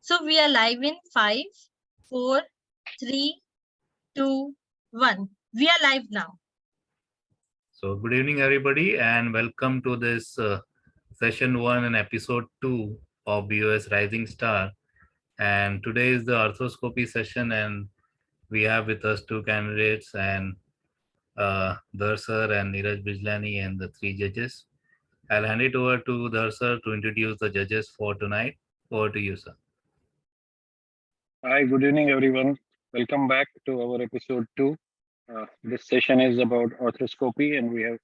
So we are live in 5, 4, 3, 2, 1. We are live now. So good evening, everybody, and welcome to this session 1 and episode 2 of BOS Rising Star. And today is the Arthroscopy session, and we have with us two candidates, and Dhar sir and Neeraj Bijlani, and the three judges. I'll hand it over to Dhar sir to introduce the judges for tonight. Over to you, sir. Hi, good evening, everyone. Welcome back to our episode 2. This session is about arthroscopy, and we have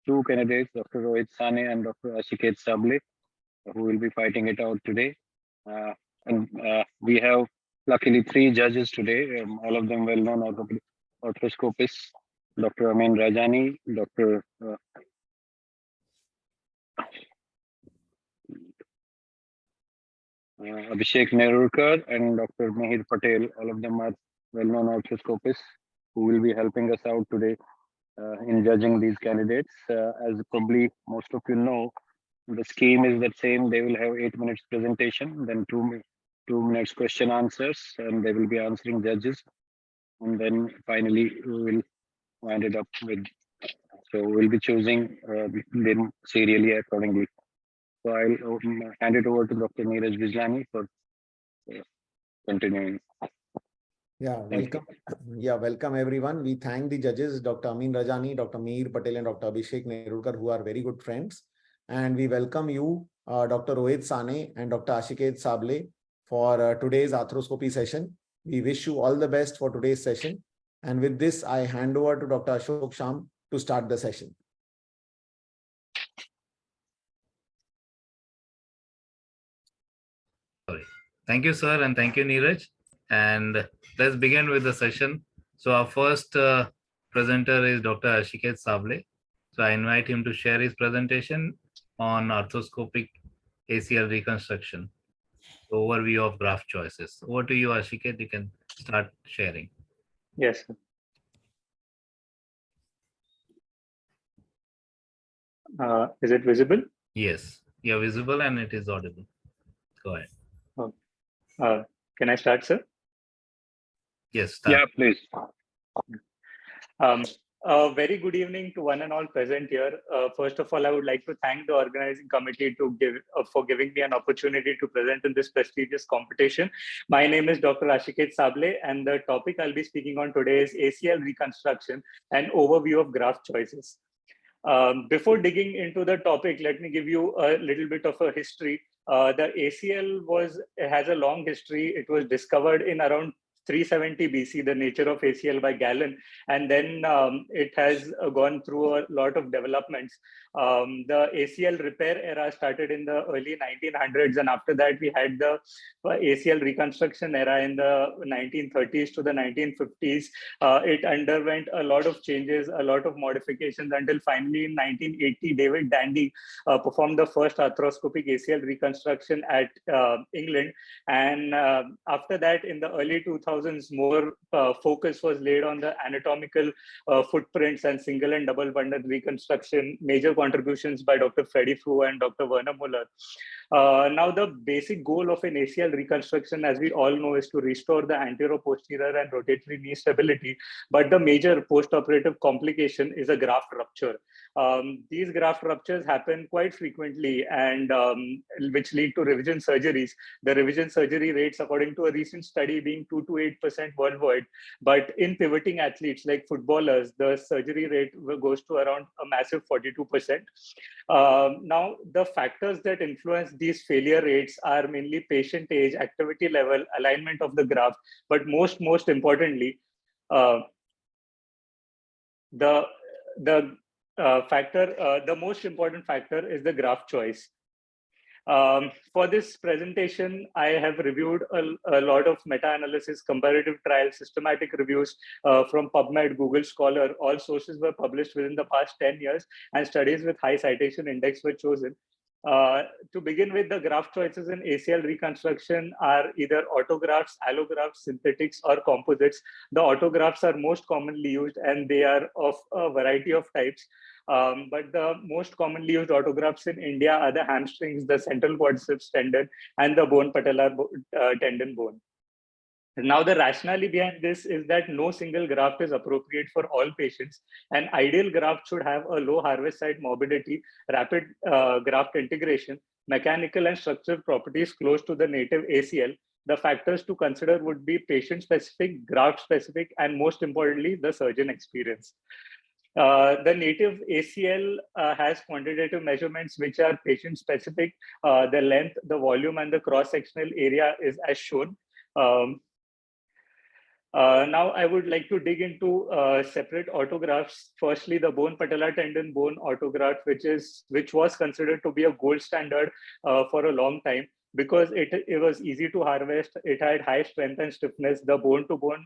two candidates, Dr. Rohit Sane and Dr. Aashiket Sable, who will be fighting it out today. And we have luckily three judges today, all of them well-known arthroscopists, Dr. Amin Rajani, Dr. Abhishek Nerurkar and Dr. Mihir Patel. All of them are well-known arthroscopists who will be helping us out today in judging these candidates. As probably most of you know, the scheme is the same. They will have 8 minutes presentation, then 2 minutes question answers, and they will be answering judges. And then finally, we will wind it up with, so we'll be choosing them serially accordingly. So I'll hand it over to Dr. Neeraj Bijlani for continuing. Welcome everyone. We thank the judges, Dr. Amin Rajani, Dr. Mihir Patel, and Dr. Abhishek Nerurkar, who are very good friends. And we welcome you, Dr. Rohit Sane and Dr. Aashiket Sable, for today's arthroscopy session. We wish you all the best for today's session. And with this, I hand over to Dr. Ashok Shyam to start the session. Thank you, sir, and thank you, Neeraj. And let's begin with the session. So our first presenter is Dr. Aashiket Sable. So I invite him to share his presentation on arthroscopic ACL reconstruction, overview of graft choices. Over to you, Aashiket. You can start sharing. Yes. Is it visible? Yes, you're visible and it is audible. Go ahead. Can I start, sir? Yes, start. Yeah, please. Very good evening to one and all present here. First of all, I would like to thank the organizing committee for giving me an opportunity to present in this prestigious competition. My name is Dr. Aashiket Sable, and the topic I'll be speaking on today is ACL reconstruction and overview of graft choices. Before digging into the topic, let me give you a little bit of a history. The ACL has a long history. It was discovered in around 370 BC, the nature of ACL by Galen, and then it has gone through a lot of developments. The ACL repair era started in the early 1900s, and after that we had the ACL reconstruction era in the 1930s to the 1950s. It underwent a lot of changes, a lot of modifications, until finally in 1980, David Dandy performed the first arthroscopic ACL reconstruction at England. And after that, in the early 2000s, more focus was laid on the anatomical footprints and single and double bundle reconstruction, major contributions by Dr. Freddie Frew and Dr. Werner Muller. Now, the basic goal of an ACL reconstruction, as we all know, is to restore the anterior-posterior and rotatory knee stability. But the major post-operative complication is a graft rupture. These graft ruptures happen quite frequently, and which lead to revision surgeries. The revision surgery rates, according to a recent study, being 2 to 8% worldwide. But in pivoting athletes like footballers, the surgery rate goes to around a massive 42%. Now, the factors that influence these failure rates are mainly patient age, activity level, alignment of the graft, but most importantly, the most important factor is the graft choice. For this presentation, I have reviewed a lot of meta-analysis, comparative trials, systematic reviews from PubMed, Google Scholar. All sources were published within the past 10 years, and studies with high citation index were chosen. To begin with, the graft choices in ACL reconstruction are either autografts, allografts, synthetics, or composites. The autografts are most commonly used, and they are of a variety of types. But the most commonly used autografts in India are the hamstrings, the central quadriceps tendon, and the bone patellar tendon bone. Now, the rationale behind this is that no single graft is appropriate for all patients. An ideal graft should have a low harvest site morbidity, rapid graft integration, mechanical and structural properties close to the native ACL. The factors to consider would be patient-specific, graft-specific, and most importantly, the surgeon experience. The native ACL has quantitative measurements which are patient-specific. The length, the volume, and the cross-sectional area is as shown. Now, I would like to dig into separate autografts. Firstly, the bone patellar tendon bone autograft, which was considered to be a gold standard for a long time because it was easy to harvest. It had high strength and stiffness. The bone-to-bone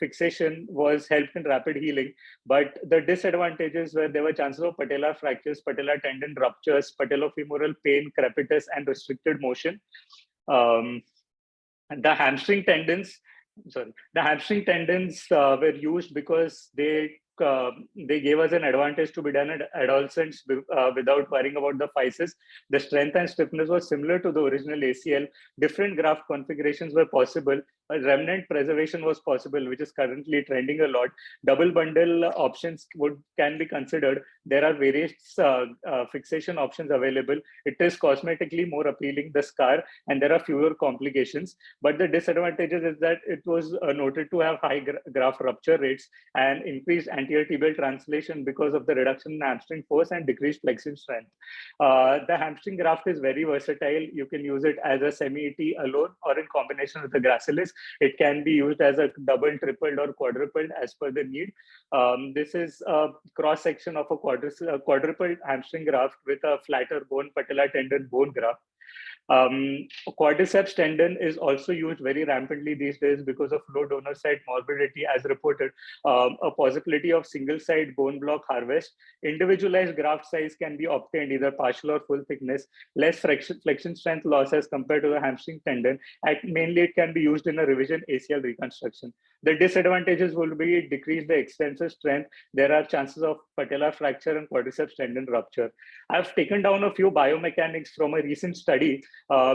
fixation was helped in rapid healing. But the disadvantages were there were chances of patellar fractures, patellar tendon ruptures, patellofemoral pain, crepitus, and restricted motion. The hamstring tendons were used because they gave us an advantage to be done at adolescents without worrying about the physis. The strength and stiffness was similar to the original ACL. Different graft configurations were possible. A remnant preservation was possible, which is currently trending a lot. Double bundle options can be considered. There are various fixation options available. It is cosmetically more appealing, the scar, and there are fewer complications. But the disadvantages is that it was noted to have high graft rupture rates and increased anterior tibial translation because of the reduction in hamstring force and decreased flexion strength. The hamstring graft is very versatile. You can use it as a semi-ET alone or in combination with the gracilis. It can be used as a double, tripled, or quadrupled as per the need. This is a cross-section of a quadrupled hamstring graft with a flatter bone patellar tendon bone graft. Quadriceps tendon is also used very rampantly these days because of low donor site morbidity as reported, a possibility of single site bone block harvest. Individualized graft size can be obtained either partial or full thickness, less flexion strength loss as compared to the hamstring tendon, and mainly it can be used in a revision ACL reconstruction. The disadvantages will be decrease the extensor strength. There are chances of patellar fracture and quadriceps tendon rupture. I've taken down a few biomechanics from a recent study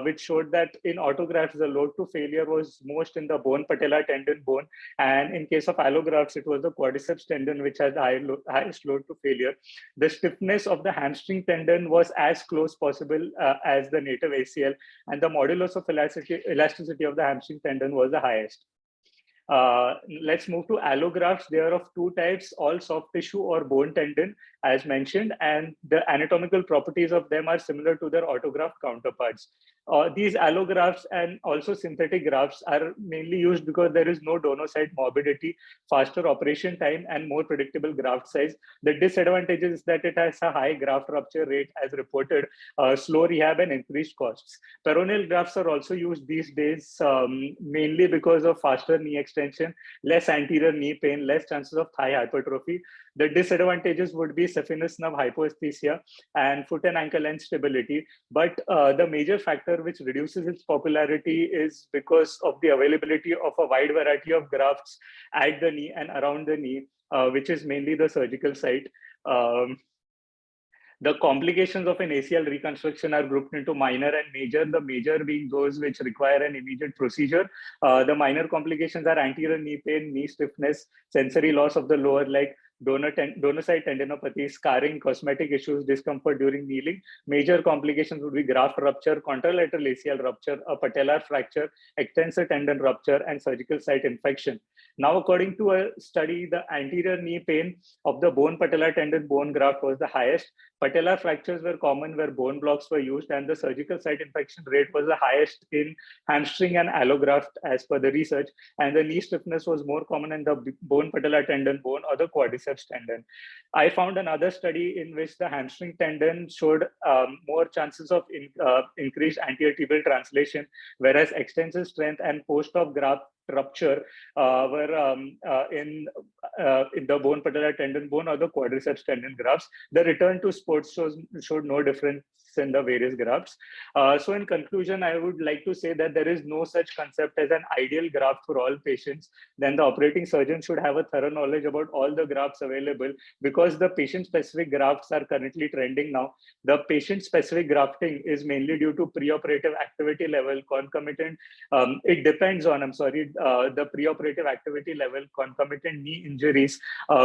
which showed that in autografts, the load to failure was most in the bone patellar tendon bone. And in case of allografts, it was the quadriceps tendon which has the highest load to failure. The stiffness of the hamstring tendon was as close possible as the native ACL, and the modulus of elasticity of the hamstring tendon was the highest. Let's move to allografts. They are of two types, all soft tissue or bone tendon, as mentioned, and the anatomical properties of them are similar to their autograft counterparts. These allografts and also synthetic grafts are mainly used because there is no donor site morbidity, faster operation time, and more predictable graft size. The disadvantage is that it has a high graft rupture rate as reported, slow rehab, and increased costs. Peroneal grafts are also used these days mainly because of faster knee extension, less anterior knee pain, less chances of thigh hypertrophy. The disadvantages would be saphenous nerve hypoesthesia and foot and ankle instability. But the major factor which reduces its popularity is because of the availability of a wide variety of grafts at the knee and around the knee, which is mainly the surgical site. The complications of an ACL reconstruction are grouped into minor and major, the major being those which require an immediate procedure. The minor complications are anterior knee pain, knee stiffness, sensory loss of the lower leg, donor site tendinopathy, scarring, cosmetic issues, discomfort during kneeling. Major complications would be graft rupture, contralateral ACL rupture, a patellar fracture, extensor tendon rupture, and surgical site infection. Now, according to a study, the anterior knee pain of the bone patellar tendon bone graft was the highest. Patellar fractures were common where bone blocks were used, and the surgical site infection rate was the highest in hamstring and allograft as per the research. And the knee stiffness was more common in the bone patellar tendon bone or the quadriceps tendon. I found another study in which the hamstring tendon showed more chances of increased anterior tibial translation, whereas extensor strength and post-op graft rupture were in the bone patellar tendon bone or the quadriceps tendon grafts. The return to sports showed no difference in the various grafts. So in conclusion, I would like to say that there is no such concept as an ideal graft for all patients. Then the operating surgeon should have a thorough knowledge about all the grafts available, because the patient-specific grafts are currently trending now. The patient-specific grafting is mainly due to preoperative activity level, concomitant. It depends on, the preoperative activity level, concomitant knee injuries,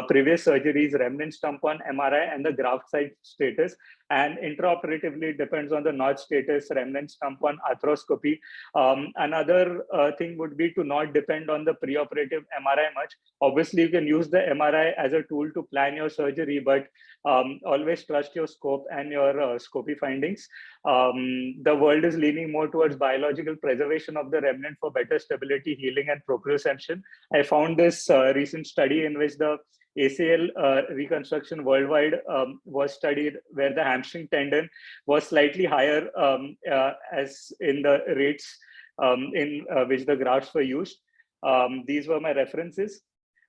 previous surgeries, remnant stump on MRI, and the graft site status. And intraoperatively, it depends on the notch status, remnant stump on arthroscopy. Another thing would be to not depend on the preoperative MRI much. Obviously, you can use the MRI as a tool to plan your surgery, but always trust your scope and your scopy findings. The world is leaning more towards biological preservation of the remnant for better stability, healing, and proprioception. I found this recent study in which the ACL reconstruction worldwide was studied, where the hamstring tendon was slightly higher as in the rates in which the grafts were used. These were my references.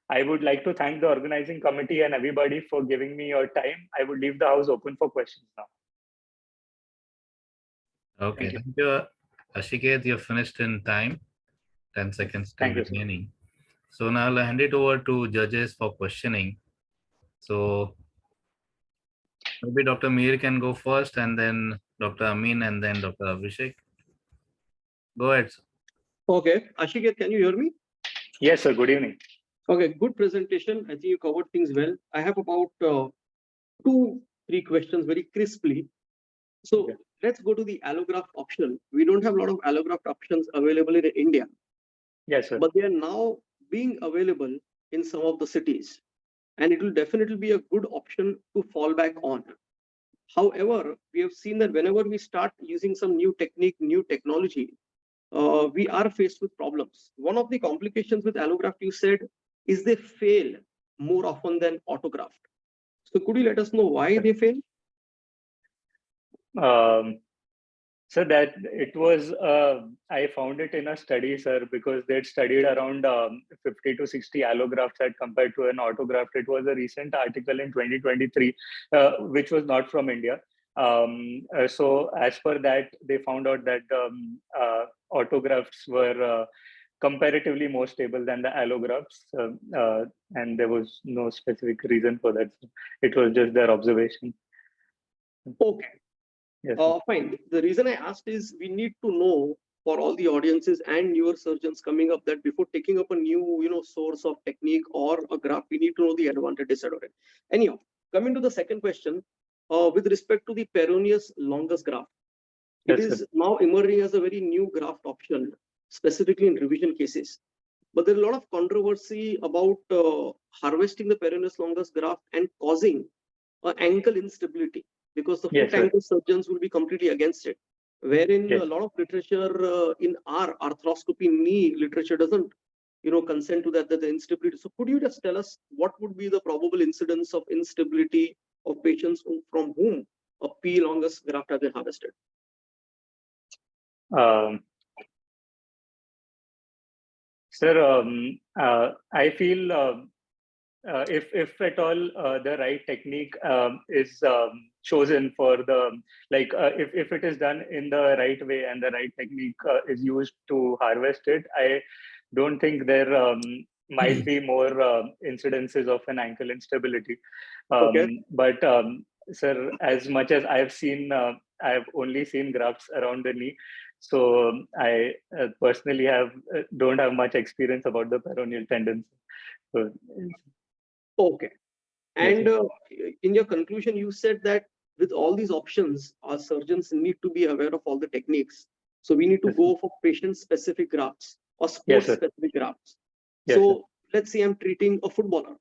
I would like to thank the organizing committee and everybody for giving me your time. I would leave the house open for questions now. Okay, thank you. Aashiket, you finished in time. 10 seconds still remaining. So now I'll hand it over to judges for questioning. So maybe Dr. Mir can go first, and then Dr. Amin, and then Dr. Abhishek. Go ahead. Okay, Aashiket, can you hear me? Yes, sir. Good evening. Okay, good presentation. I think you covered things well. I have about 2-3 questions very crisply. So let's go to the allograft option. We don't have a lot of allograft options available in India. Yes, sir. But they are now being available in some of the cities. And it will definitely be a good option to fall back on. However, we have seen that whenever we start using some new technique, new technology, we are faced with problems. One of the complications with allograft, you said, is they fail more often than autograft. So could you let us know why they fail? So that it was, I found it in a study, sir, because they'd studied around 50 to 60 allografts as compared to an autograft. It was a recent article in 2023, which was not from India. So as per that, they found out that autografts were comparatively more stable than the allografts, and there was no specific reason for that. It was just their observation. Okay. Yes. Fine. The reason I asked is we need to know for all the audiences and newer surgeons coming up that before taking up a new source of technique or a graft, we need to know the advantage disadvantage. Anyhow, coming to the second question, with respect to the peroneus longus graft, it is now emerging as a very new graft option, specifically in revision cases. But there's a lot of controversy about harvesting the peroneus longus graft and causing ankle instability, because the foot ankle surgeons will be completely against it. Wherein a lot of literature in our arthroscopy knee literature doesn't consent to that, the instability. So could you just tell us what would be the probable incidence of instability of patients from whom a P. longus graft has been harvested? Sir, I feel if at all the right technique is chosen for the, if it is done in the right way and the right technique is used to harvest it, I don't think there might be more incidences of an ankle instability. But sir, as much as I've seen, I've only seen grafts around the knee. So I personally don't have much experience about the peroneal tendons. So, okay. And in your conclusion, you said that with all these options, our surgeons need to be aware of all the techniques. So we need to go for patient-specific grafts or sport-specific grafts. So let's say I'm treating a footballer.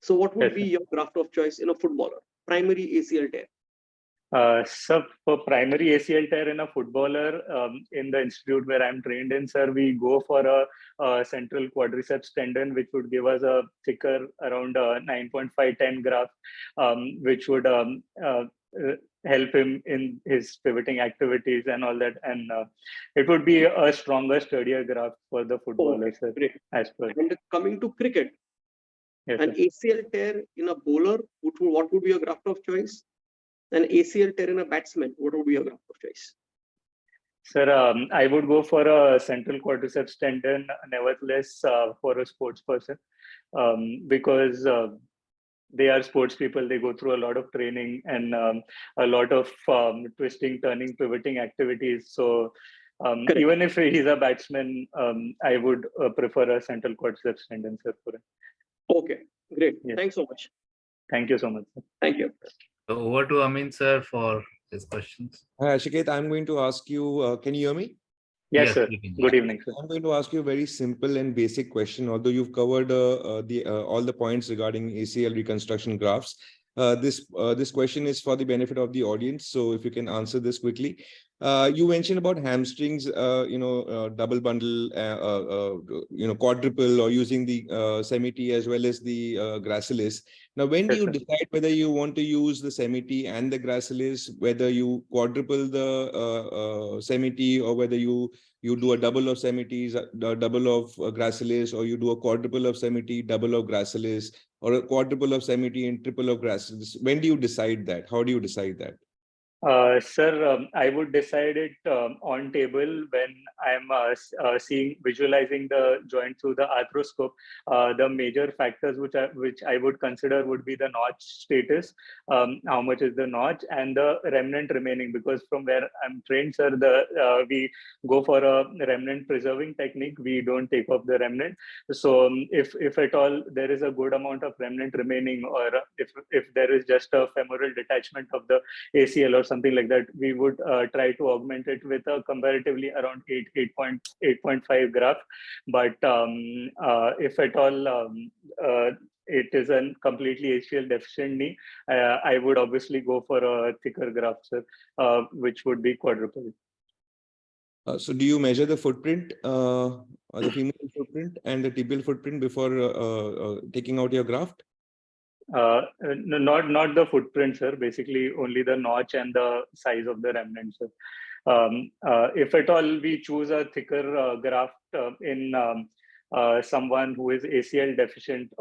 So what would be your graft of choice in a footballer? Primary ACL tear. So for primary ACL tear in a footballer, in the institute where I'm trained in, sir, we go for a central quadriceps tendon, which would give us a thicker around 9.5-10 graft, which would help him in his pivoting activities and all that. And it would be a stronger, sturdier graft for the footballer, sir, Great. as per. And coming to cricket, Yes, an sir. ACL tear in a bowler, what would be your graft of choice? An ACL tear in a batsman, what would be your graft of choice? Sir, I would go for a central quadriceps tendon, nevertheless, for a sports person, because they are sports people. They go through a lot of training and a lot of twisting, turning, pivoting activities. So even if he's a batsman, I would prefer a central quadriceps tendon, sir, for it. Okay, great. Yes. Thanks so much. Thank you so much, sir. Thank you. So over to Amin sir for his questions. Hi, Aashiket, I'm going to ask you, can you hear me? Yes, sir. you can. Good evening, sir. I'm going to ask you a very simple and basic question, although you've covered all the points regarding ACL reconstruction grafts. This question is for the benefit of the audience. So if you can answer this quickly. You mentioned about hamstrings, double bundle, quadruple, or using the semi-T as well as the gracilis. Now, when do Yes, you sir. decide whether you want to use the semi-T and the gracilis, whether you quadruple the semi-T, or whether you do a double of semi-Ts, double of gracilis, or you do a quadruple of semi-T, double of gracilis, or a quadruple of semi-T and triple of gracilis? When do you decide that? How do you decide that? Sir, I would decide it on table when I'm visualizing the joint through the arthroscope. The major factors which I would consider would be the notch status, how much is the notch, and the remnant remaining. Because from where I'm trained, sir, we go for a remnant preserving technique. We don't take off the remnant. So if at all there is a good amount of remnant remaining, or if there is just a femoral detachment of the ACL or something like that, we would try to augment it with a comparatively around 8.5 graft. But if at all it is a completely ACL deficient knee, I would obviously go for a thicker graft, sir, which would be quadruple. So do you measure the footprint, the femoral footprint and the tibial footprint before taking out your graft? Not the footprint, sir. Basically, only the notch and the size of the remnant, sir. If at all we choose a thicker graft in someone who is ACL deficient,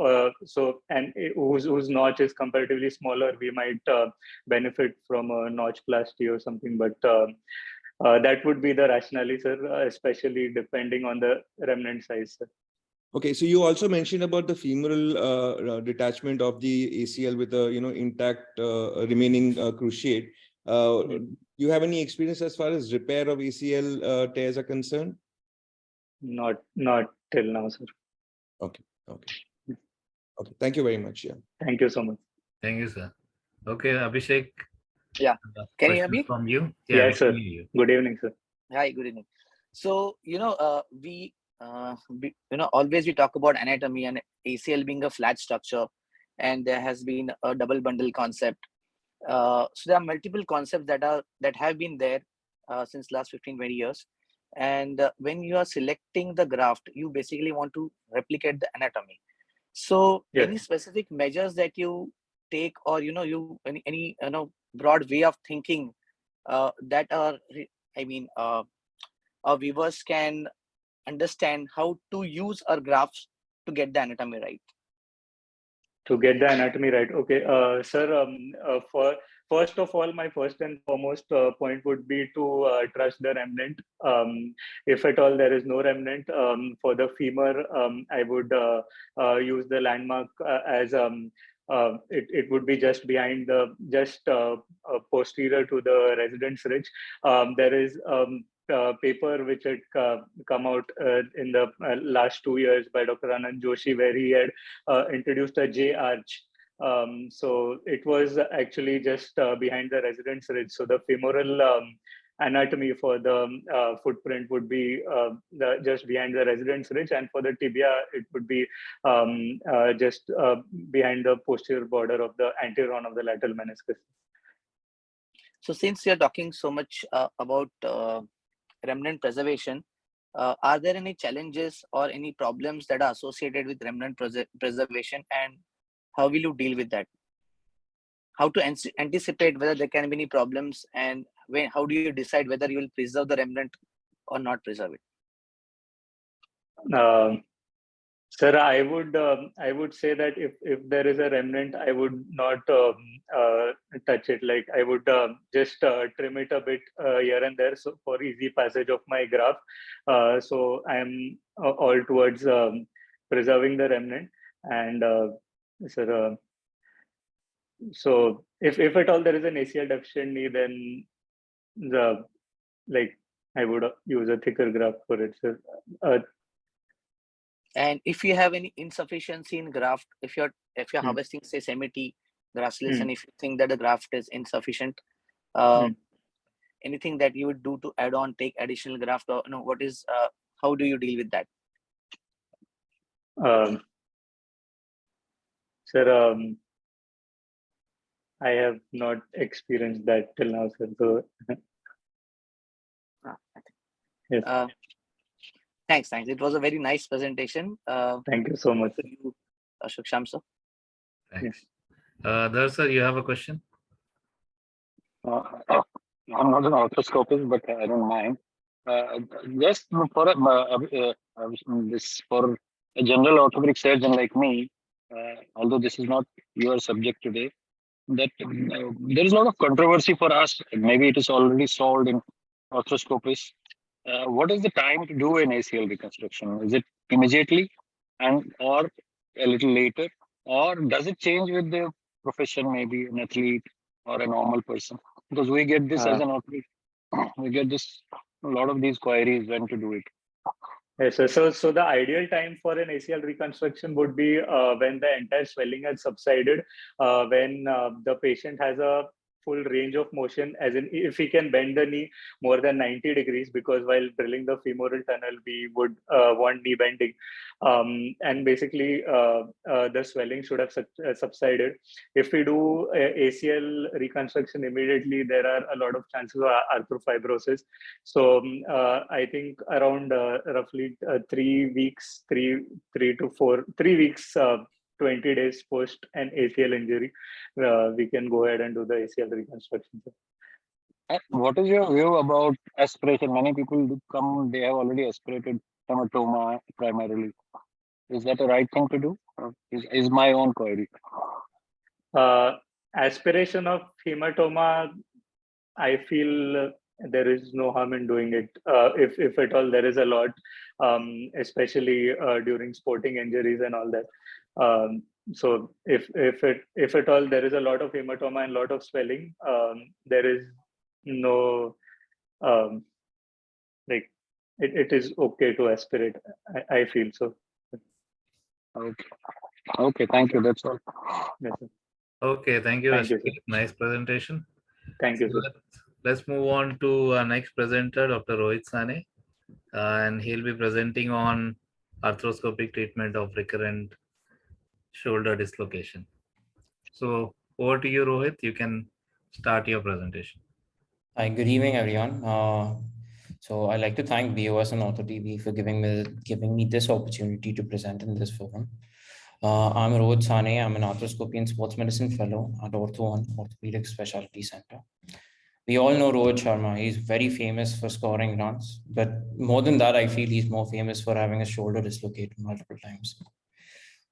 and whose notch is comparatively smaller, we might benefit from a notch plasty or something. But that would be the rationale, sir, especially depending on the remnant size, sir. Okay, so you also mentioned about the femoral detachment of the ACL with a intact remaining cruciate. Do you have any experience as far as repair of ACL tears are concerned? Not till now, sir. Okay. Thank you very much. Yeah. Thank you so much. Thank you, sir. Okay, Abhishek. Yeah. Can you hear me? From you? Yeah, Yes, sir. you. Good evening, sir. Hi, good evening. So, we always we talk about anatomy and ACL being a flat structure, and there has been a double bundle concept. So there are multiple concepts that have been there since last 15-20 years. And when you are selecting the graft, you basically want to replicate the anatomy. So Yes. any specific measures that you take, or any broad way of thinking that our viewers can understand how to use our graphs to get the anatomy right? To get the anatomy right. Okay, sir, first of all, my first and foremost point would be to trust the remnant. If at all there is no remnant, for the femur, I would use the landmark as it would be just behind posterior to the residence ridge. There is paper which had come out in the last 2 years by Dr. Anand Joshi, where he had introduced a J arch. So it was actually just behind the residence ridge. So the femoral anatomy for the footprint would be just behind the residence ridge, and for the tibia, it would be just behind the posterior border of the anterior horn of the lateral meniscus. So since you're talking so much about remnant preservation, are there any challenges or any problems that are associated with remnant preservation, and how will you deal with that? how to anticipate whether there can be any problems, and how do you decide whether you will preserve the remnant or not preserve it? Sir, I would say that if there is a remnant, I would not touch it. Like I would just trim it a bit here and there, so for easy passage of my graft. So I am all towards preserving the remnant. And sir, so if at all there is an ACL deficient knee, then I would use a thicker graft for it, sir. And if you have any insufficiency in graft, if you're harvesting, say, semi-T gracillus, and if you think that the graft is insufficient, anything that you would do to add on, take additional graft, or what is how do you deal with that? Sir, I have not experienced that till now, sir. So, yes. Thanks. It was a very nice presentation. Thank you so much. Ashok, Shyam, sir. Thanks. Dhar, sir, you have a question? I'm not an arthroscopist, but I don't mind. Just for a general orthopedic surgeon like me, although this is not your subject today, that there is a lot of controversy for us. Maybe it is already solved in arthroscopists. What is the time to do an ACL reconstruction? Is it immediately or a little later? Or does it change with the profession, maybe an athlete or a normal person? Because we get this as an athlete, we get this a lot of these queries when to do it. Yes, so the ideal time for an ACL reconstruction would be when the entire swelling has subsided, when the patient has a full range of motion, as in if he can bend the knee more than 90 degrees, because while drilling the femoral tunnel, we would want knee bending. And basically, the swelling should have subsided. If we do ACL reconstruction immediately, there are a lot of chances of arthrofibrosis. So I think around roughly 3 weeks, 3 weeks, 20 days post an ACL injury, we can go ahead and do the ACL reconstruction. What is your view about aspiration? Many people do come, they have already aspirated hematoma primarily. Is that the right thing to do? Is my own query. Aspiration of hematoma, I feel there is no harm in doing it. If at all there is a lot, especially during sporting injuries and all that. So if at all there is a lot of hematoma and a lot of swelling, there is no it is okay to aspirate. I feel so. Okay. Thank you. That's all. Yes, sir. Okay, thank you. Thank you, sir. Nice presentation. Thank you, sir. Let's move on to our next presenter, Dr. Rohit Sane, and he'll be presenting on arthroscopic treatment of recurrent shoulder dislocation. So over to you, Rohit. You can start your presentation. Hi, good evening, everyone. So I'd like to thank BOS and OrthoTV for giving me this opportunity to present in this forum. I'm Rohit Sane. I'm an arthroscopy and sports medicine fellow at Ortho1 Orthopaedic Specialty Center. We all know Rohit Sharma. He's very famous for scoring runs, but more than that, I feel he's more famous for having his shoulder dislocated multiple times.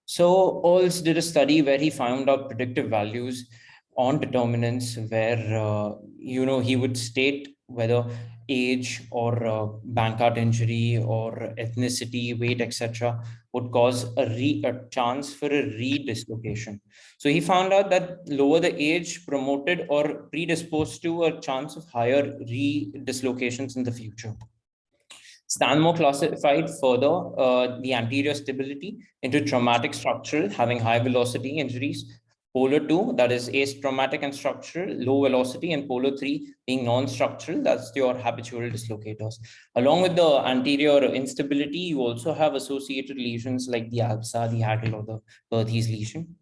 So Ols did a study where he found out predictive values on determinants where, he would state whether age or Bankart injury or ethnicity, weight, etc. would cause a chance for a redislocation. So he found out that lower the age promoted or predisposed to a chance of higher redislocations in the future. Stanmore classified further the anterior stability into traumatic structural, having high velocity injuries, polar 2, that is atraumatic and structural, low velocity, and polar 3 being non-structural, that's your habitual dislocators. Along with the anterior instability, you also have associated lesions like the ALPSA, the Hackle, or the Perthes lesion.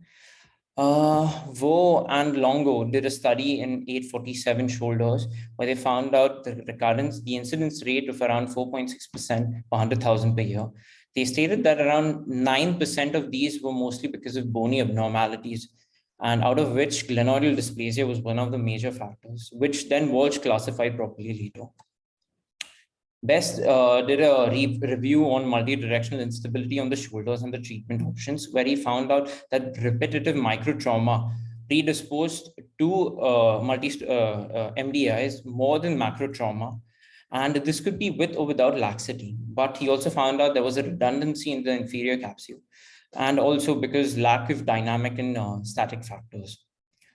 Vo and Longo did a study in 847 shoulders where they found out the incidence rate of around 4.6% per 100,000 per year. They stated that around 9% of these were mostly because of bony abnormalities. and out of which glenoidal dysplasia was one of the major factors, which then Walsh classified properly later. Best did a review on multi-directional instability on the shoulders and the treatment options, where he found out that repetitive microtrauma predisposed to MDIs more than macrotrauma, and this could be with or without laxity. But he also found out there was a redundancy in the inferior capsule, and also because lack of dynamic and static factors.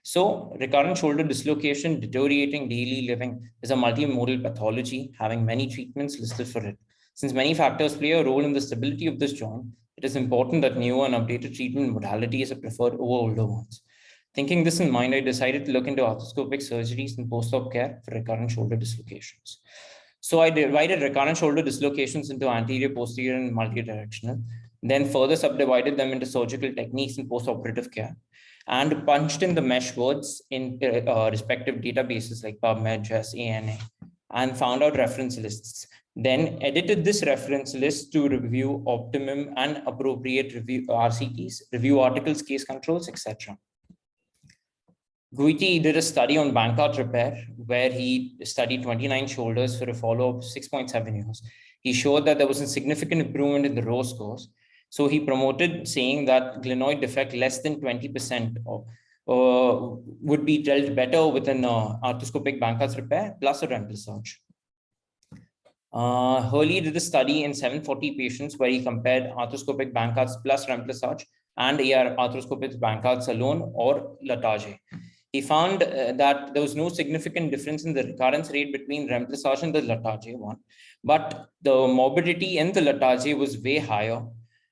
So recurrent shoulder dislocation, deteriorating daily living, is a multimodal pathology having many treatments listed for it. Since many factors play a role in the stability of this joint, it is important that newer and updated treatment modalities are preferred over older ones. Thinking this in mind, I decided to look into arthroscopic surgeries and post-op care for recurrent shoulder dislocations. So I divided recurrent shoulder dislocations into anterior, posterior, and multidirectional, then further subdivided them into surgical techniques and post-operative care, and punched in the mesh words in respective databases like PubMed, JES, ANA, and found out reference lists. Then edited this reference list to review optimum and appropriate review RCTs, review articles, case controls, etc. Guiti did a study on Bankart repair, where he studied 29 shoulders for a follow-up of 6.7 years. He showed that there was a significant improvement in the row scores. So he promoted saying that glenoid defect less than 20% would be dealt better with an arthroscopic Bankart repair plus a remplissage. Hurley did a study in 740 patients where he compared arthroscopic Bankarts plus remplissage and arthroscopic Bankarts alone or Latage. He found that there was no significant difference in the recurrence rate between remplissage and the Latage one, but the morbidity in the Latage was way higher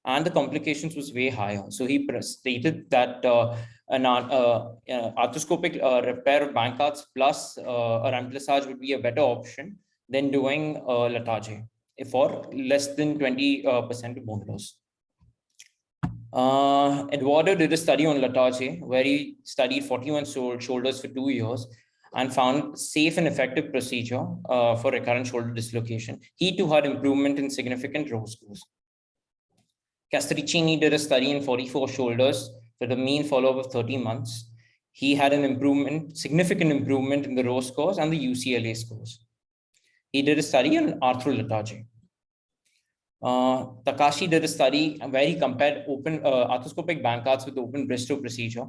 and the complications was way higher. So he stated that an arthroscopic repair of Bankarts plus a remplissage would be a better option than doing Latage for less than 20% bone loss. Eduardo did a study on Latage where he studied 41 shoulders for 2 years and found safe and effective procedure for recurrent shoulder dislocation. He too had improvement in significant row scores. Castricini did a study in 44 shoulders with a mean follow-up of 30 months. He had an improvement, significant improvement in the row scores and the UCLA scores. He did a study on arthro-Latage. Takashi did a study where he compared open arthroscopic Bankarts with open Bristow procedure,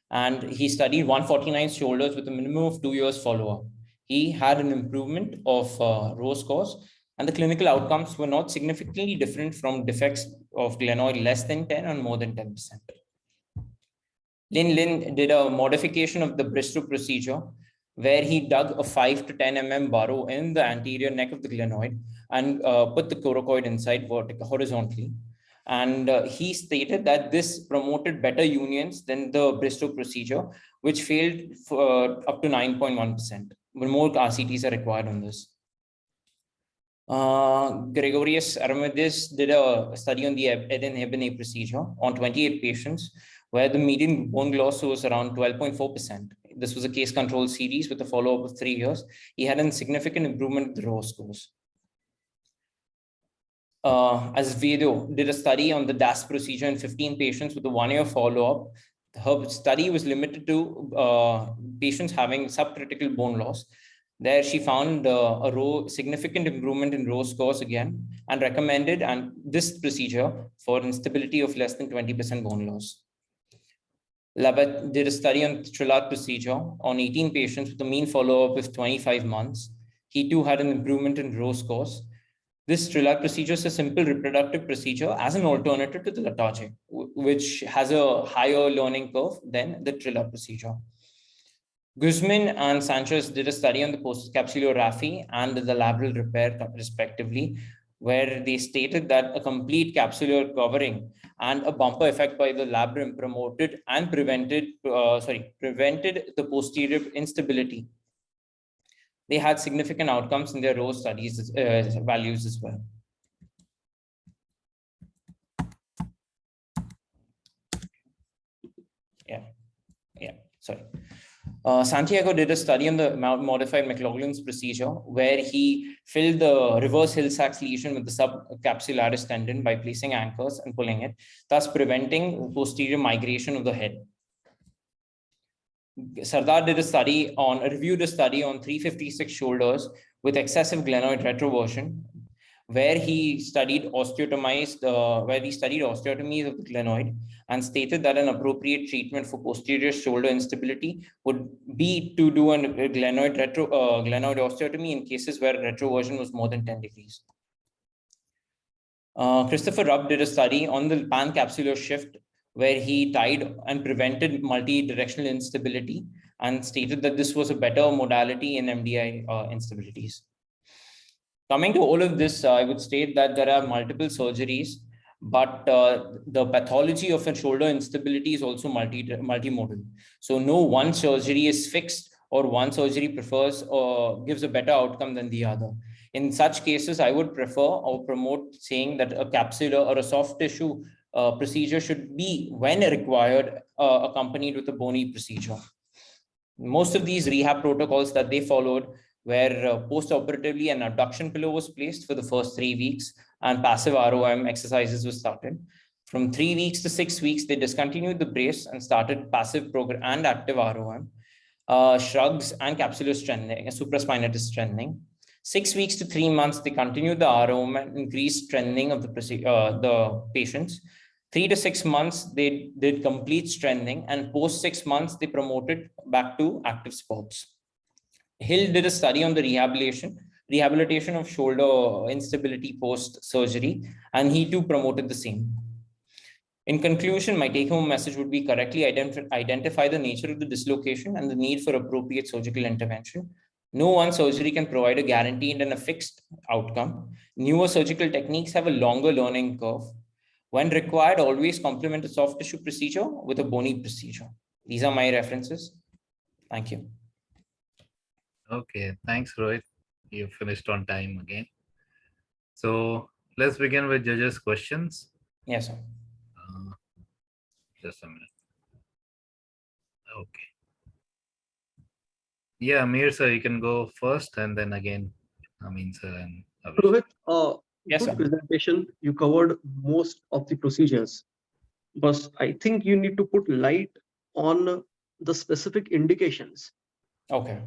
and he studied 149 shoulders with a minimum of 2 years follow-up. He had an improvement of row scores, and the clinical outcomes were not significantly different from defects of glenoid less than 10 and more than 10%. Lin did a modification of the Bristow procedure where he dug a 5 to 10 mm burrow in the anterior neck of the glenoid and put the coracoid inside horizontally. And he stated that this promoted better unions than the Bristow procedure, which failed up to 9.1%. But more RCTs are required on this. Gregorius Armidis did a study on the Eden-Hebene procedure on 28 patients, where the median bone loss was around 12.4%. This was a case control series with a follow-up of 3 years. He had a significant improvement in the row scores. Azevedo did a study on the DAS procedure in 15 patients with a 1-year follow-up. Her study was limited to patients having subcritical bone loss. There she found significant improvement in row scores again and recommended this procedure for instability of less than 20% bone loss. Labat did a study on Trillat procedure on 18 patients with a mean follow-up of 25 months. He too had an improvement in row scores. This Trillat procedure is a simple reproductive procedure as an alternative to the Latage, which has a higher learning curve than the Trillat procedure. Guzman and Sanchez did a study on the postcapsular raphe and the labral repair respectively, where they stated that a complete capsular covering and a bumper effect by the labrum promoted and prevented the posterior instability. They had significant outcomes in their row studies values as well. Santiago did a study on the modified McLaughlin's procedure where he filled the reverse Hill-Sachs lesion with the subcapsularis tendon by placing anchors and pulling it, thus preventing posterior migration of the head. Sardar reviewed a study on 356 shoulders with excessive glenoid retroversion, where he studied osteotomies of the glenoid and stated that an appropriate treatment for posterior shoulder instability would be to do a glenoid osteotomy in cases where retroversion was more than 10 degrees. Christopher Rupp did a study on the pancapsular shift, where he tied and prevented multi-directional instability and stated that this was a better modality in MDI instabilities. Coming to all of this, I would state that there are multiple surgeries, but the pathology of a shoulder instability is also multimodal. So no one surgery is fixed or one surgery prefers or gives a better outcome than the other. In such cases, I would prefer or promote saying that a capsular or a soft tissue procedure should be, when required, accompanied with a bony procedure. Most of these rehab protocols that they followed where post-operatively an abduction pillow was placed for the first 3 weeks and passive ROM exercises were started. From 3 weeks to 6 weeks, they discontinued the brace and started passive program and active ROM, shrugs and capsular strengthening, supraspinatus strengthening. 6 weeks to 3 months, they continued the ROM and increased strengthening of the patients. 3 to 6 months, they did complete strengthening, and post 6 months, they promoted back to active sports. Hill did a study on the rehabilitation of shoulder instability post-surgery, and he too promoted the same. In conclusion, my take-home message would be correctly identify the nature of the dislocation and the need for appropriate surgical intervention. No one surgery can provide a guaranteed and a fixed outcome. Newer surgical techniques have a longer learning curve. When required, always complement a soft tissue procedure with a bony procedure. These are my references. Thank you. Okay, thanks, Rohit. You finished on time again. So let's begin with judges' questions. Yes, sir. Just a minute. Okay. Yeah, Amir sir, you can go first, and then again, Amin sir and Abhishek. Rohit, Yes, good sir. presentation. You covered most of the procedures, but I think you need to put light on the specific indications. Okay.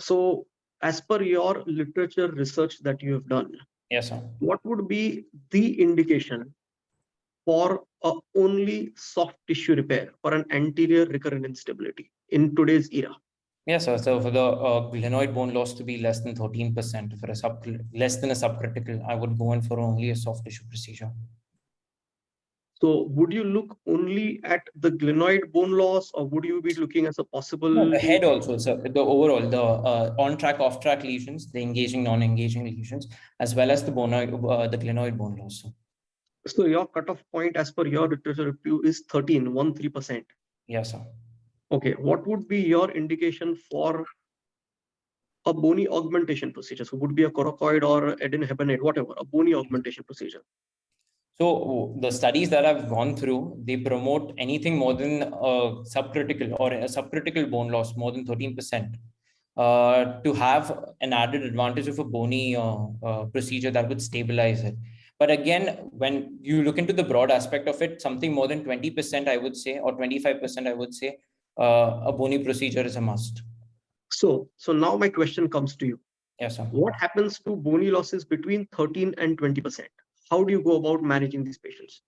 So, as per your literature research that you have done, Yes, sir. what would be the indication for only soft tissue repair for an anterior recurrent instability in today's era? Yes, sir. So for the glenoid bone loss to be less than 13%, for less than a subcritical, I would go in for only a soft tissue procedure. So would you look only at the glenoid bone loss, or would you be looking as a possible? No, the head also, so the overall, the on-track, off-track lesions, the engaging, non-engaging lesions, as well as the the glenoid bone loss. So your cutoff point as per your literature review is 13%. Yes, sir. Okay, what would be your indication for a bony augmentation procedure? So would be a coracoid or adenoheparinate, whatever, a bony augmentation procedure. So the studies that I've gone through, they promote anything more than subcritical or a subcritical bone loss, more than 13%, to have an added advantage of a bony procedure that would stabilize it. But again, when you look into the broad aspect of it, something more than 20%, I would say, or 25%, I would say, a bony procedure is a must. So now my question comes to you. Yes, sir. What happens to bony losses between 13 and 20%? How do you go about managing these patients?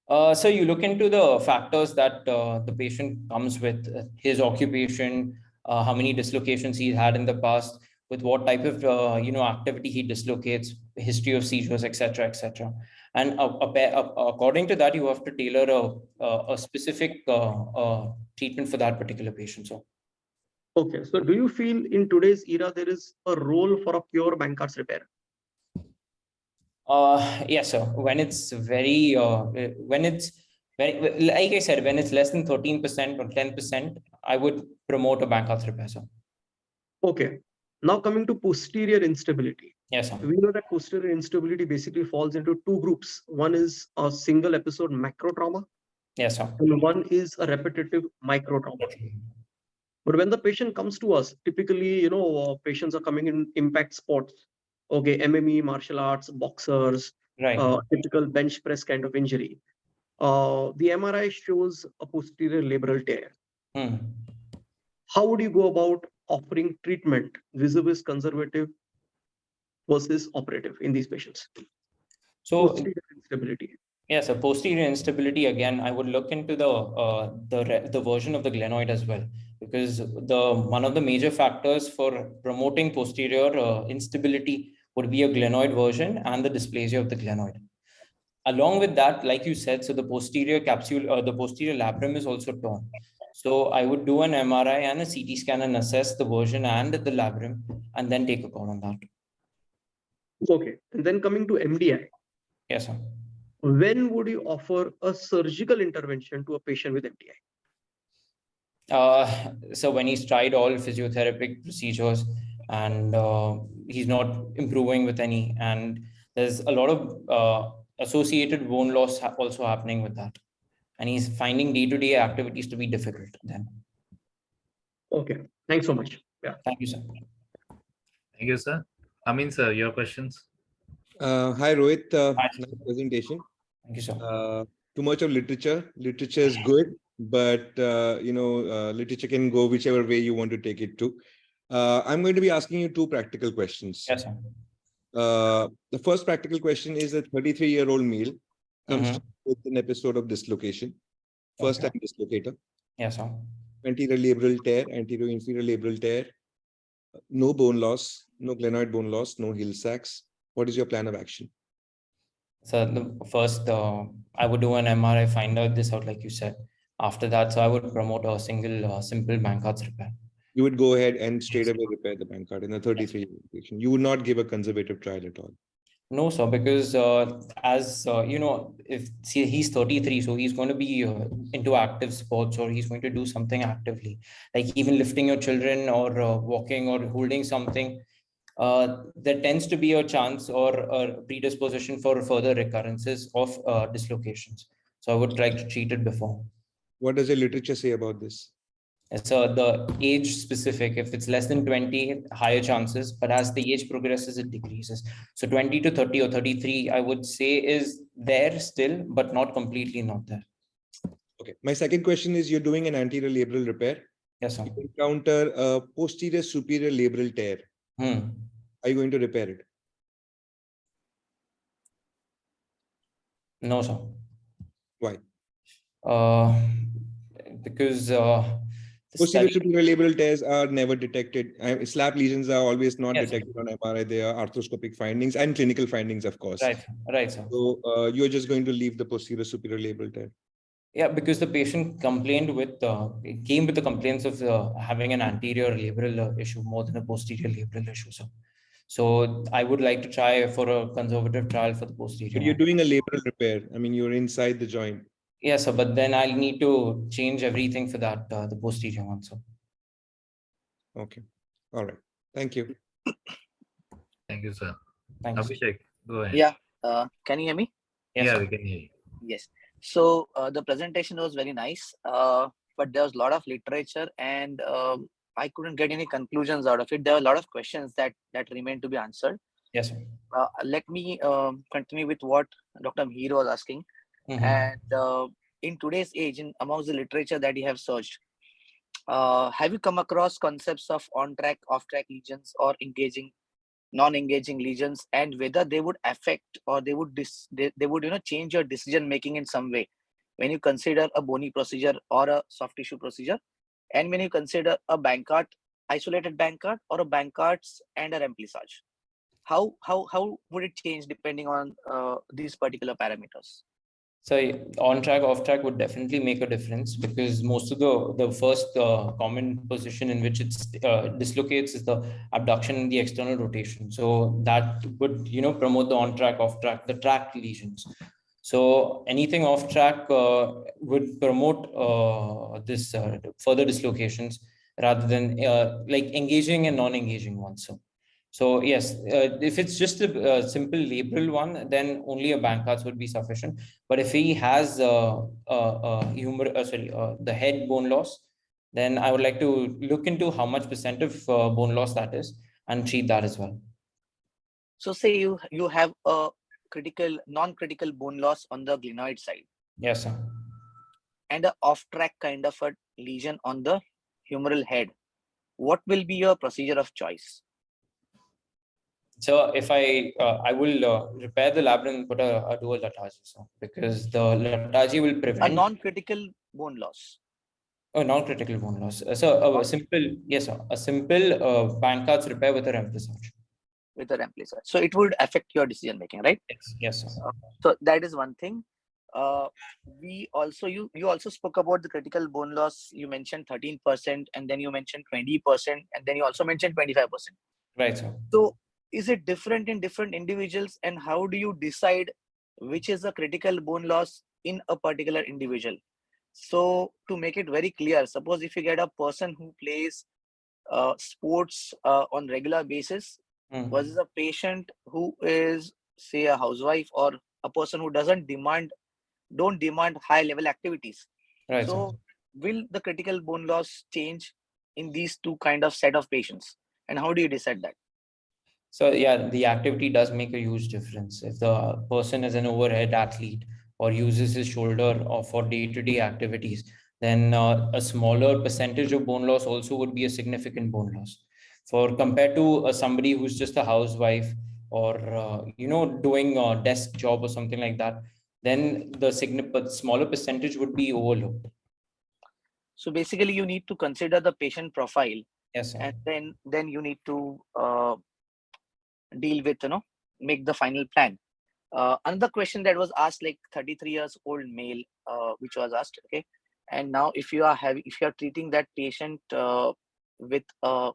So you look into the factors that the patient comes with, his occupation, how many dislocations he's had in the past, with what type of activity he dislocates, history of seizures, etc., etc. And according to that, you have to tailor a specific treatment for that particular patient. So. Okay, so do you feel in today's era there is a role for a pure Bankhart's repair? Yes, sir. When it's very, like I said, when it's less than 13% or 10%, I would promote a Bankhart's repair, sir. Okay. Now coming to posterior instability. Yes, sir. We know that posterior instability basically falls into two groups. One is a single episode macro trauma. Yes, sir. And one is a repetitive micro trauma. But when the patient comes to us, typically, patients are coming in impact sports. Okay, MMA, martial arts, boxers, right. Typical bench press kind of injury. The MRI shows a posterior labral tear. how would you go about offering treatment vis-a-vis conservative versus operative in these patients? So Posterior instability. yes, a posterior instability, again, I would look into the version of the glenoid as well, because one of the major factors for promoting posterior instability would be a glenoid version and the dysplasia of the glenoid. Along with that, like you said, so the posterior capsule, the posterior labrum is also torn. So I would do an MRI and a CT scan and assess the version and the labrum, and then take a call on that. Okay, and then coming to MDI. Yes, sir. When would you offer a surgical intervention to a patient with MDI? So when he's tried all physiotherapeutic procedures and he's not improving with any, and there's a lot of associated bone loss also happening with that, and he's finding day-to-day activities to be difficult then. Okay, thanks so much. Yeah. Thank you, sir. Thank you, sir. Amin, sir, your questions? Hi, Rohit. Hi. Nice presentation. Thank you, sir. Too much of literature. Literature is good, but literature can go whichever way you want to take it to. I'm going to be asking you two practical questions. Yes, sir. The first practical question is a 33-year-old male comes with an episode of dislocation, first time dislocator. Yes, sir. Anterior labral tear, anterior inferior labral tear, no bone loss, no glenoid bone loss, no heel sacks. What is your plan of action? So the first, I would do an MRI, find out this out, like you said. After that, so I would promote a single simple Bankhart's repair. You would go ahead and straight away repair the Bankart in a 33-year patient. You would not give a conservative trial at all. No, sir, because if he's 33, so he's going to be into active sports, or he's going to do something actively, like even lifting your children or walking or holding something. There tends to be a chance or a predisposition for further recurrences of dislocations. So I would try to treat it before. What does the literature say about this? So the age specific, if it's less than 20, higher chances, but as the age progresses, it decreases. So 20 to 30 or 33, I would say is there still, but not completely not there. Okay. My second question is, you're doing an anterior labral repair. Yes, sir. You encounter a posterior superior labral tear. Are you going to repair it? No, sir. Why? Because posterior superior labral tears are never detected. Slap lesions are always not detected on MRI. They are arthroscopic findings and clinical findings, of course. Right, sir. So you're just going to leave the posterior superior labral tear. Yeah, because the patient complained came with the complaints of having an anterior labral issue more than a posterior labral issue. So I would like to try for a conservative trial for the posterior. But you're doing a labral repair. I mean, you're inside the joint. Yes, sir, but then I'll need to change everything for that, the posterior one, sir. Okay. All right. Thank you. Thank you, sir. Thanks. Abhishek, go ahead. Yeah. Can you hear me? Yes, yeah, sir. we can hear you. Yes. So the presentation was very nice, but there was a lot of literature, and I couldn't get any conclusions out of it. There were a lot of questions that remain to be answered. Yes, sir. Let me continue with what Dr. Mihir was asking. And in today's age, amongst the literature that you have searched, have you come across concepts of on-track, off-track lesions or non-engaging lesions, and whether they would affect or they would change your decision making in some way when you consider a bony procedure or a soft tissue procedure, and when you consider a Bankart, isolated Bankart, or a Bankarts and a remplissage? How would it change depending on these particular parameters? So on track, off track would definitely make a difference, because most of the first common position in which it dislocates is the abduction and the external rotation. So that would promote the on track, off track, the track lesions. So anything off track would promote this further dislocations rather than like engaging and non-engaging ones. So yes, if it's just a simple labral one, then only a Bankarts would be sufficient. But if he has the head bone loss, then I would like to look into how much % of bone loss that is and treat that as well. So say you have a non-critical bone loss on the glenoid side. Yes, sir. And an off-track kind of a lesion on the humeral head. what will be your procedure of choice? So if I will repair the labrum and put a dual latagie, so because the latagie will A prevent non-critical bone loss. a non-critical bone loss. So a simple, yes, sir, a simple Bankard's repair with a remplissage. With a remplissage. So it would affect your decision making, right? Yes, sir. So that is one thing. We also you also spoke about the critical bone loss. You mentioned 13%, and then you mentioned 20%, and then you also mentioned 25%. Right, sir. So is it different in different individuals, and how do you decide which is a critical bone loss in a particular individual? So to make it very clear, suppose if you get a person who plays sports on regular basis versus a patient who is, say, a housewife or a person who don't demand high level activities. Right, So sir. will the critical bone loss change in these two kind of set of patients, and how do you decide that? So yeah, the activity does make a huge difference. If the person is an overhead athlete or uses his shoulder for day-to-day activities, then a smaller percentage of bone loss also would be a significant bone loss. For compared to somebody who's just a housewife or doing a desk job or something like that, then the smaller percentage would be overlooked. So basically, you need to consider the patient profile. Yes, sir. And then you need to deal with, make the final plan. Another question that was asked, like 33 years old male, which was asked, okay. And now if you are treating that patient with a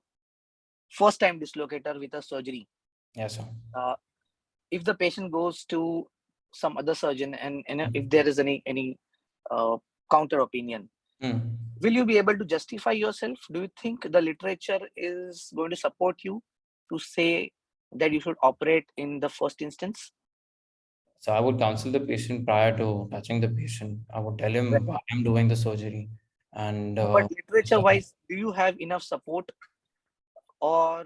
first time dislocator with a surgery. Yes, sir. If the patient goes to some other surgeon and if there is any counter opinion, will you be able to justify yourself? Do you think the literature is going to support you to say that you should operate in the first instance? So I would counsel the patient prior to touching the patient. I would tell him why I'm doing the surgery. And but literature wise, do you have enough support, or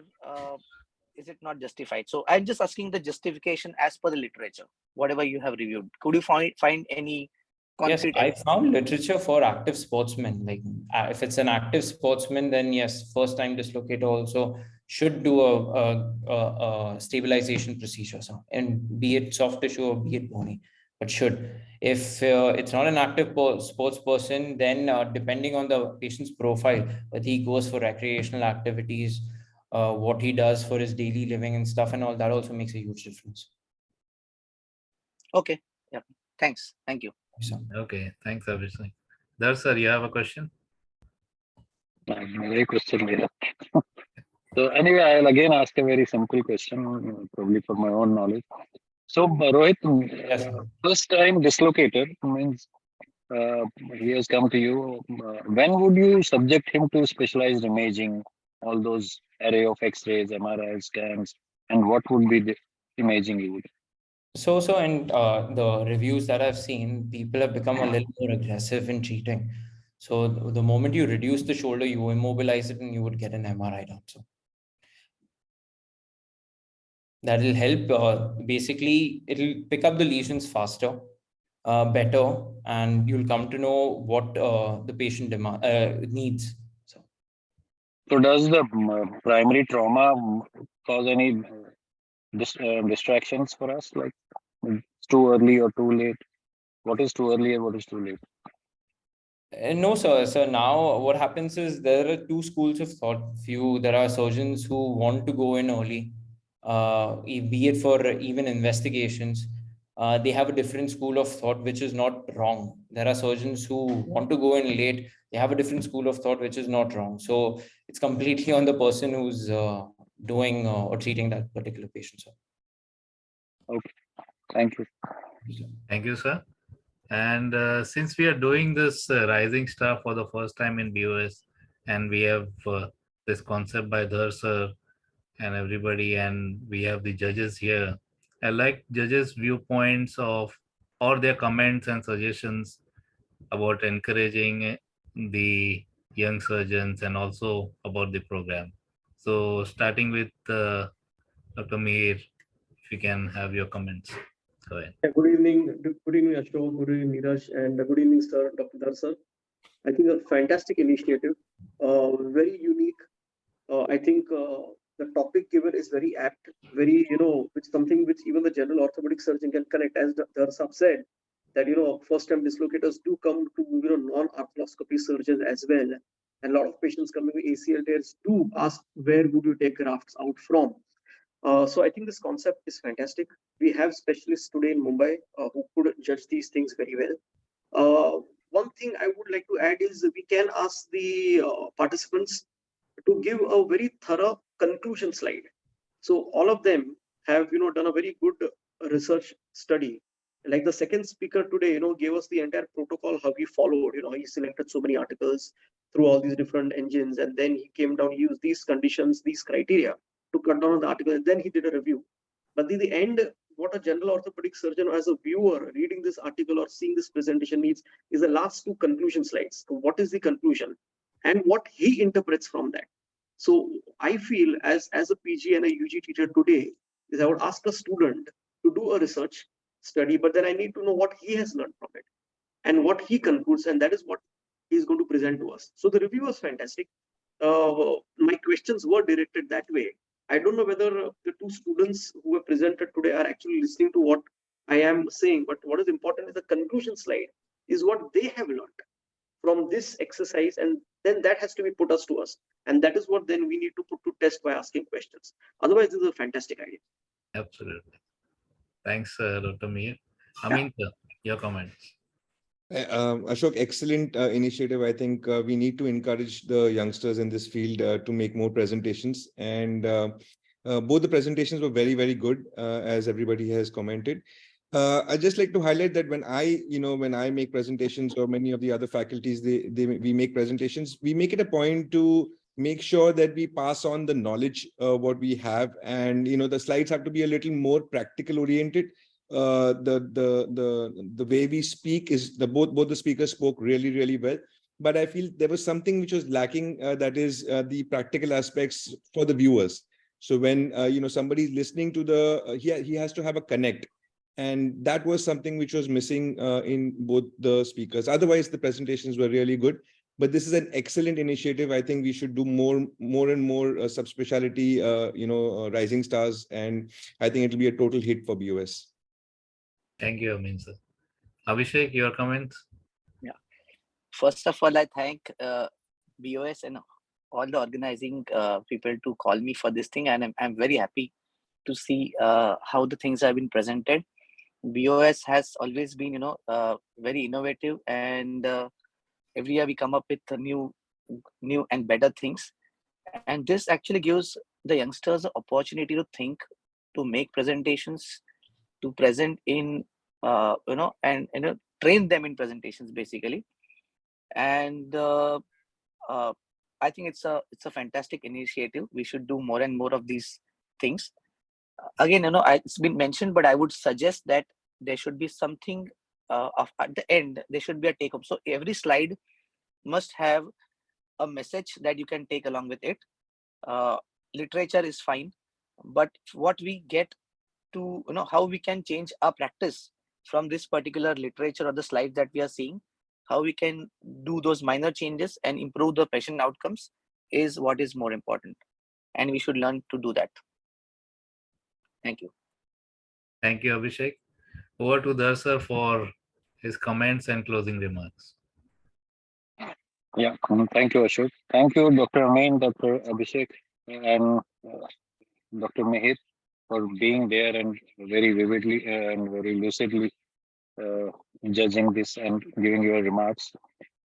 is it not justified? So I'm just asking the justification as per the literature, whatever you have reviewed. Could you find any concrete? Yes, I found literature for active sportsmen. Like if it's an active sportsman, then yes, first time dislocator also should do a stabilization procedure. So, and be it soft tissue or be it bony, but should. If it's not an active sports person, then depending on the patient's profile, whether he goes for recreational activities, what he does for his daily living and stuff and all, that also makes a huge difference. Okay. Yeah. Thanks. Thank you. Okay. Thanks, Abhishek. Dhar sir, you have a question? Very question. So anyway, I'll again ask a very simple question, probably for my own knowledge. So Rohit, first time dislocator means he has come to you. When would you subject him to specialized imaging, all those array of X-rays, MRI scans, and what would be the imaging you would? So in the reviews that I've seen, people have become a little more aggressive in treating. So the moment you reduce the shoulder, you immobilize it and you would get an MRI done. So that will help. Basically, it'll pick up the lesions faster, better, and you'll come to know what the patient needs. So does the primary trauma cause any distractions for us? Like it's too early or too late? What is too early and what is too late? No, sir. So now what happens is there are two schools of thought. There are surgeons who want to go in early, be it for even investigations. They have a different school of thought, which is not wrong. There are surgeons who want to go in late. They have a different school of thought, which is not wrong. So it's completely on the person who's doing or treating that particular patient, sir. Okay. Thank you. Thank you, sir. And since we are doing this rising star for the first time in BOS, and we have this concept by Dhar sir and everybody, and we have the judges here, I like judges' viewpoints or their comments and suggestions about encouraging the young surgeons and also about the program. So starting with Dr. Mir, if you can have your comments. Go ahead. Yeah, good evening, Ashok, good evening, Neeraj, and good evening, sir, Dr. Dhar, sir. I think a fantastic initiative, very unique, I think the topic given is very apt, very, which something which even the general orthopedic surgeon can connect, as Dhar Sahab said, that, first-time dislocators do come to, non-arthroscopy surgeons as well. And a lot of patients coming with ACL tears do ask, where would you take grafts out from? So I think this concept is fantastic. We have specialists today in Mumbai who could judge these things very well. One thing I would like to add is we can ask the participants to give a very thorough conclusion slide. So all of them have, done a very good research study. Like the second speaker today, gave us the entire protocol, how he followed, he selected so many articles through all these different engines. And then he came down, he used these conditions, these criteria to cut down on the article. And then he did a review. But in the end, what a general orthopedic surgeon or as a viewer reading this article or seeing this presentation needs is the last two conclusion slides. So what is the conclusion and what he interprets from that? So I feel as a PG and a UG teacher today is I would ask a student to do a research study, but then I need to know what he has learned from it and what he concludes, and that is what he's going to present to us. So the review was fantastic. My questions were directed that way. I don't know whether the two students who were presented today are actually listening to what I am saying, but what is important is the conclusion slide is what they have learned from this exercise, and then that has to be put us to us. And that is what then we need to put to test by asking questions. Otherwise, this is a fantastic idea. Absolutely. Thanks, Dr. Mir. Amin, your comments. Ashok, excellent initiative. I think we need to encourage the youngsters in this field to make more presentations. And both the presentations were very, very good, as everybody has commented. I'd just like to highlight that when I make presentations, or many of the other faculties, we make presentations, we make it a point to make sure that we pass on the knowledge what we have, and the slides have to be a little more practical oriented. The way we speak is both the speakers spoke really, really well, but I feel there was something which was lacking, that is the practical aspects for the viewers. So when somebody is listening to he has to have a connect. And that was something which was missing in both the speakers. Otherwise, the presentations were really good. But this is an excellent initiative. I think we should do more and more subspecialty, rising stars. And I think it will be a total hit for BOS. Thank you, Amin, sir. Abhishek, your comments? Yeah. First of all, I thank BOS and all the organizing people to call me for this thing. And I'm very happy to see how the things have been presented. BOS has always been, very innovative, and every year we come up with new and better things. And this actually gives the youngsters the opportunity to think, to make presentations, to present in, and train them in presentations basically. And I think it's a fantastic initiative. We should do more and more of these things. Again, it's been mentioned, but I would suggest that there should be something at the end. There should be a take home. So every slide must have a message that you can take along with it. Literature is fine, but what we get to, how we can change our practice from this particular literature or the slides that we are seeing, how we can do those minor changes and improve the patient outcomes is what is more important. And we should learn to do that. Thank you. Thank you, Abhishek. Over to Dhar sir for his comments and closing remarks. Yeah, thank you, Ashok. Thank you, Dr. Amin, Dr. Abhishek, and Dr. Mehir for being there and very vividly and very lucidly judging this and giving your remarks.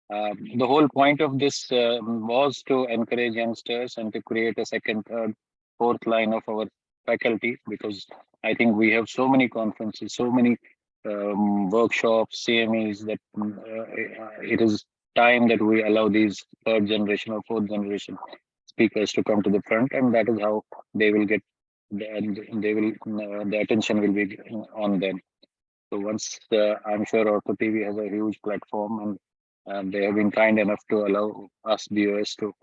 The whole point of this was to encourage youngsters and to create a second, third, fourth line of our faculty, because I think we have so many conferences, so many workshops, CMEs, that it is time that we allow these third generation or fourth generation speakers to come to the front, and that is how they will get, the attention will be on them. So once I'm sure Ortho TV has a huge platform, and they have been kind enough to allow us BOS to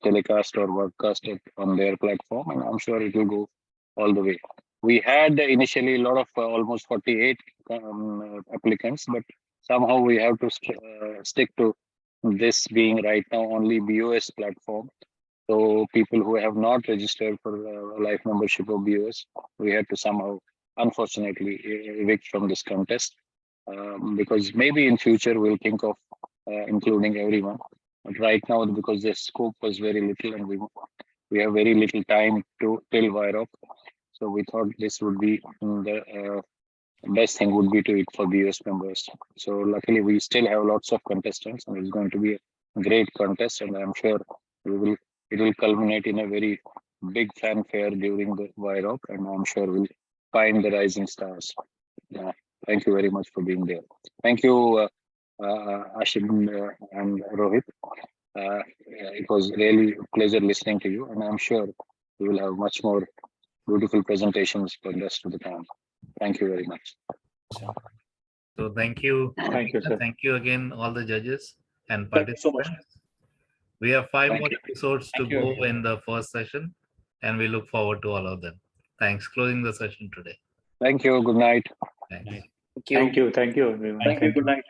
telecast or broadcast it on their platform, and I'm sure it will go all the way. We had initially a lot of almost 48 applicants, but somehow we have to stick to this being right now only BOS platform, So people who have not registered for a life membership of BOS, we had to somehow, unfortunately, evict from this contest. Because maybe in future we'll think of including everyone. But right now, because the scope was very little and we have very little time to till VIROC, so we thought this would be the best thing would be to it for BOS members. So luckily, we still have lots of contestants, and it's going to be a great contest, and I'm sure it will culminate in a very big fanfare during the VIROC, and I'm sure we'll find the rising stars. Thank you very much for being there. Thank you, Ashik and Rohit. It was really a pleasure listening to you, and I'm sure we will have much more beautiful presentations for the rest of the time. Thank you very much. So thank you. Thank you, sir. Thank you again, all the judges and Thank you so much. participants. We have 5 Thank more you. episodes to Thank you. go in the first session, and we look forward to all of them. Thanks. Closing the session today. Thank you. Good night. Thanks. Thank you. Thank you. Thank you, everyone. Thank you. Good night.